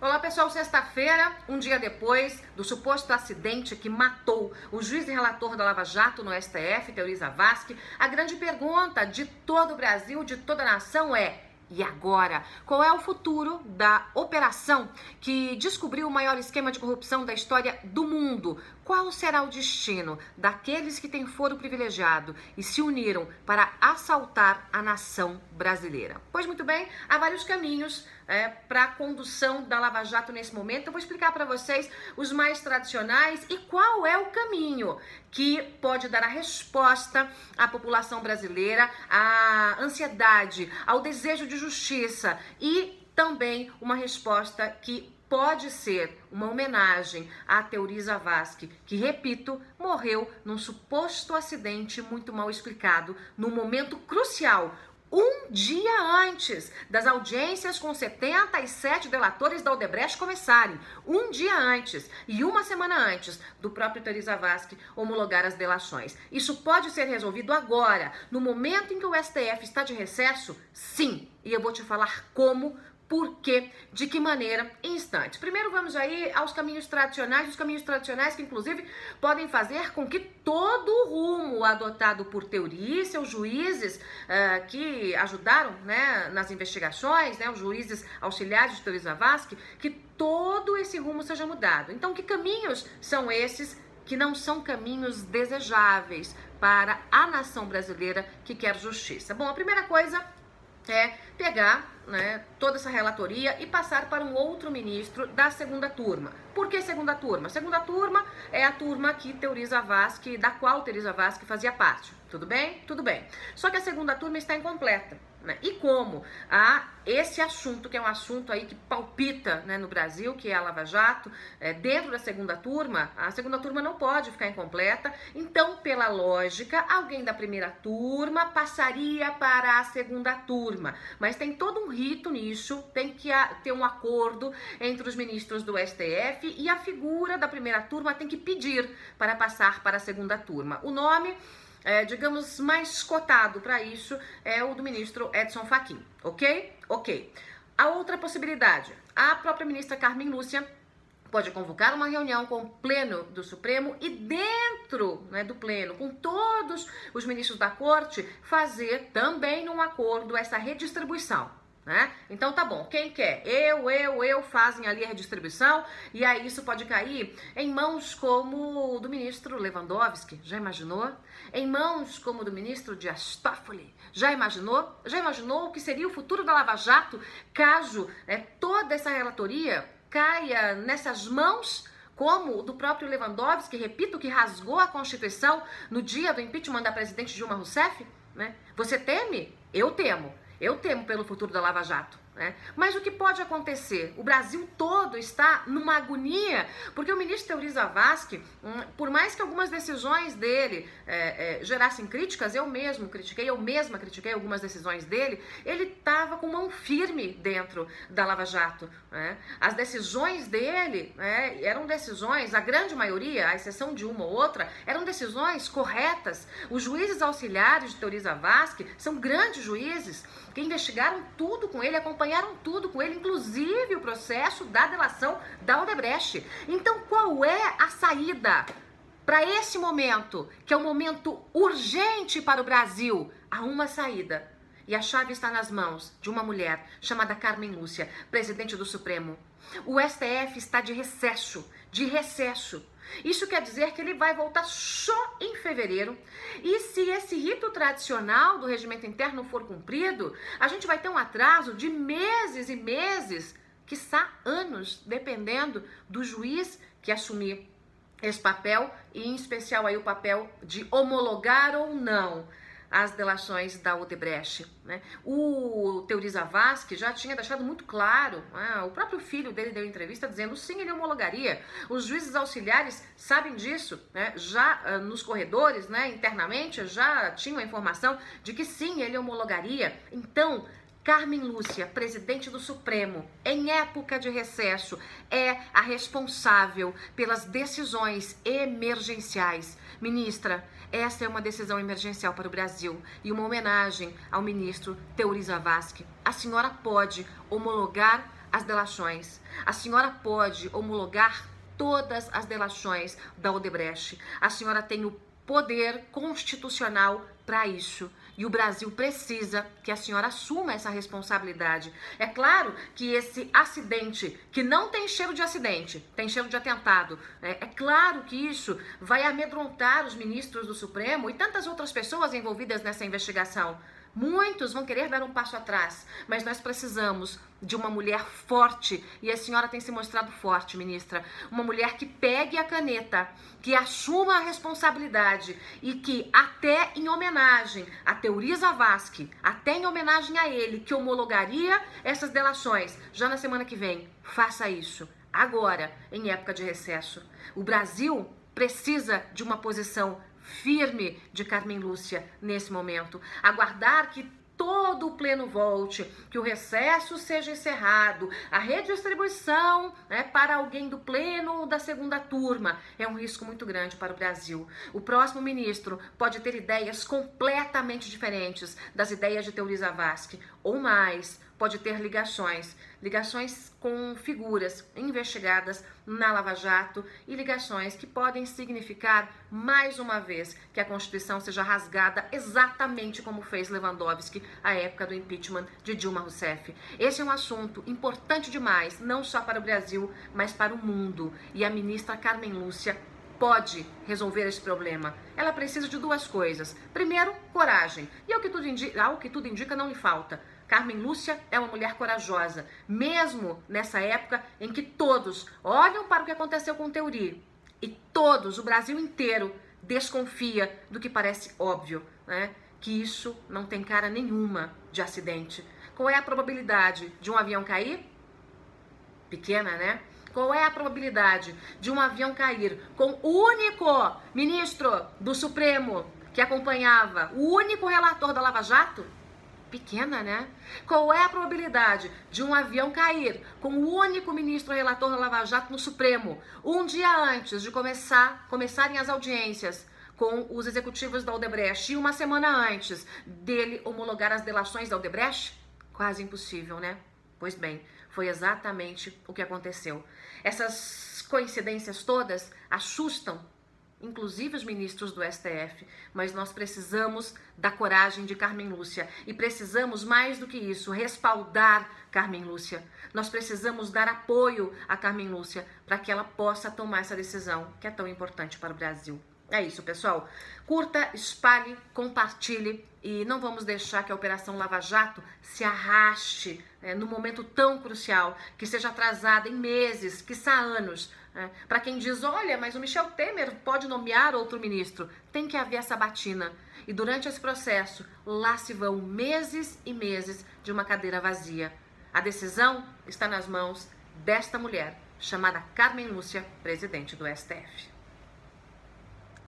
Olá pessoal, sexta-feira, um dia depois do suposto acidente que matou o juiz e relator da Lava Jato no STF, Teori Zavascki, a grande pergunta de todo o Brasil, de toda a nação é: e agora? Qual é o futuro da operação que descobriu o maior esquema de corrupção da história do mundo? Qual será o destino daqueles que têm foro privilegiado e se uniram para assaltar a nação brasileira? Pois muito bem, há vários caminhos para a condução da Lava Jato nesse momento. Eu vou explicar para vocês os mais tradicionais e qual é o caminho que pode dar a resposta à população brasileira, à ansiedade, ao desejo de justiça e também uma resposta que pode ser uma homenagem à Teori Zavascki, que, repito, morreu num suposto acidente muito mal explicado, num momento crucial, um dia antes das audiências com 77 delatores da Odebrecht começarem, um dia antes e uma semana antes do próprio Teori Zavascki homologar as delações. Isso pode ser resolvido agora, no momento em que o STF está de recesso? Sim, e eu vou te falar como, por quê, de que maneira, em instantes. Primeiro vamos aí aos caminhos tradicionais, os caminhos tradicionais que inclusive podem fazer com que todo o rumo adotado por Teori e seus juízes que ajudaram nas investigações, os juízes auxiliares de Teori Zavascki, que todo esse rumo seja mudado. Então, que caminhos são esses que não são caminhos desejáveis para a nação brasileira que quer justiça? Bom, a primeira coisa é pegar toda essa relatoria e passar para um outro ministro da segunda turma. Por que segunda turma? Segunda turma é a turma que Teori Zavascki, da qual Teori Zavascki fazia parte. Tudo bem? Tudo bem. Só que a segunda turma está incompleta. E como há esse assunto, que é um assunto aí que palpita no Brasil, que é a Lava Jato, dentro da segunda turma, a segunda turma não pode ficar incompleta. Então, pela lógica, alguém da primeira turma passaria para a segunda turma. Mas tem todo um rito nisso, tem que ter um acordo entre os ministros do STF e a figura da primeira turma tem que pedir para passar para a segunda turma. O nome, digamos, mais cotado para isso é o do ministro Edson Fachin, ok? Ok. A outra possibilidade, a própria ministra Carmen Lúcia pode convocar uma reunião com o pleno do Supremo e dentro do pleno, com todos os ministros da corte, fazer também num acordo essa redistribuição. Então tá bom, quem quer? Eu fazem ali a redistribuição e aí isso pode cair em mãos como o do ministro Lewandowski, já imaginou? Em mãos como o do ministro Dias Toffoli, já imaginou? Já imaginou o que seria o futuro da Lava Jato caso toda essa relatoria caia nessas mãos como o do próprio Lewandowski, repito, que rasgou a Constituição no dia do impeachment da presidente Dilma Rousseff? Você teme? Eu temo. Eu temo pelo futuro da Lava Jato. Mas o que pode acontecer? O Brasil todo está numa agonia, porque o ministro Teori Zavascki, por mais que algumas decisões dele gerassem críticas, eu mesma critiquei algumas decisões dele, ele estava com mão firme dentro da Lava Jato. As decisões dele eram decisões, a grande maioria, à exceção de uma ou outra, eram decisões corretas. Os juízes auxiliares de Teori Zavascki são grandes juízes que investigaram tudo com ele, acompanharam tudo com ele, inclusive o processo da delação da Odebrecht. Então, qual é a saída para esse momento, que é um momento urgente para o Brasil? Há uma saída. E a chave está nas mãos de uma mulher chamada Carmen Lúcia, presidente do Supremo. O STF está de recesso, Isso quer dizer que ele vai voltar só em fevereiro. E se esse rito tradicional do regimento interno for cumprido, a gente vai ter um atraso de meses e meses, quiçá anos, dependendo do juiz que assumir esse papel, e em especial aí o papel de homologar ou não as delações da Odebrecht. O Teori Zavascki já tinha deixado muito claro, o próprio filho dele deu entrevista dizendo sim, ele homologaria. Os juízes auxiliares sabem disso, já nos corredores, internamente, já tinham a informação de que sim, ele homologaria. Então, Carmen Lúcia, presidente do Supremo, em época de recesso, é a responsável pelas decisões emergenciais. Ministra, essa é uma decisão emergencial para o Brasil e uma homenagem ao ministro Teori Zavascki. A senhora pode homologar as delações. A senhora pode homologar todas as delações da Odebrecht. A senhora tem o poder constitucional para isso. E o Brasil precisa que a senhora assuma essa responsabilidade. É claro que esse acidente, que não tem cheiro de acidente, tem cheiro de atentado, é claro que isso vai amedrontar os ministros do Supremo e tantas outras pessoas envolvidas nessa investigação. Muitos vão querer dar um passo atrás, mas nós precisamos de uma mulher forte, e a senhora tem se mostrado forte, ministra. Uma mulher que pegue a caneta, que assuma a responsabilidade e que até em homenagem a Teori Zavascki, até em homenagem a ele, que homologaria essas delações já na semana que vem, faça isso agora, em época de recesso. O Brasil precisa de uma posição firme de Carmen Lúcia nesse momento. Aguardar que todo o pleno volte, que o recesso seja encerrado, a redistribuição para alguém do pleno ou da segunda turma, é um risco muito grande para o Brasil. O próximo ministro pode ter ideias completamente diferentes das ideias de Teori Zavascki, ou mais, pode ter ligações com figuras investigadas na Lava Jato e ligações que podem significar, mais uma vez, que a Constituição seja rasgada exatamente como fez Lewandowski à época do impeachment de Dilma Rousseff. Esse é um assunto importante demais, não só para o Brasil, mas para o mundo. E a ministra Carmen Lúcia pode resolver esse problema. Ela precisa de duas coisas. Primeiro, coragem. E ao que tudo indica, não lhe falta. Carmen Lúcia é uma mulher corajosa, mesmo nessa época em que todos olham para o que aconteceu com Teori e todos, o Brasil inteiro, desconfia do que parece óbvio, que isso não tem cara nenhuma de acidente. Qual é a probabilidade de um avião cair? Pequena, né? Qual é a probabilidade de um avião cair com o único ministro do Supremo que acompanhava, o único relator da Lava Jato? Pequena, né? Qual é a probabilidade de um avião cair com o único ministro relator da Lava Jato no Supremo, um dia antes de começarem as audiências com os executivos da Odebrecht e uma semana antes dele homologar as delações da Odebrecht? Quase impossível, né? Pois bem, foi exatamente o que aconteceu. Essas coincidências todas assustam inclusive os ministros do STF, mas nós precisamos da coragem de Carmen Lúcia e precisamos, mais do que isso, respaldar Carmen Lúcia. Nós precisamos dar apoio a Carmen Lúcia para que ela possa tomar essa decisão que é tão importante para o Brasil. É isso, pessoal. Curta, espalhe, compartilhe e não vamos deixar que a Operação Lava Jato se arraste num momento tão crucial, que seja atrasada em meses, quiçá anos. Para quem diz, olha, mas o Michel Temer pode nomear outro ministro, tem que haver essa batina. E durante esse processo, lá se vão meses e meses de uma cadeira vazia. A decisão está nas mãos desta mulher, chamada Carmen Lúcia, presidente do STF.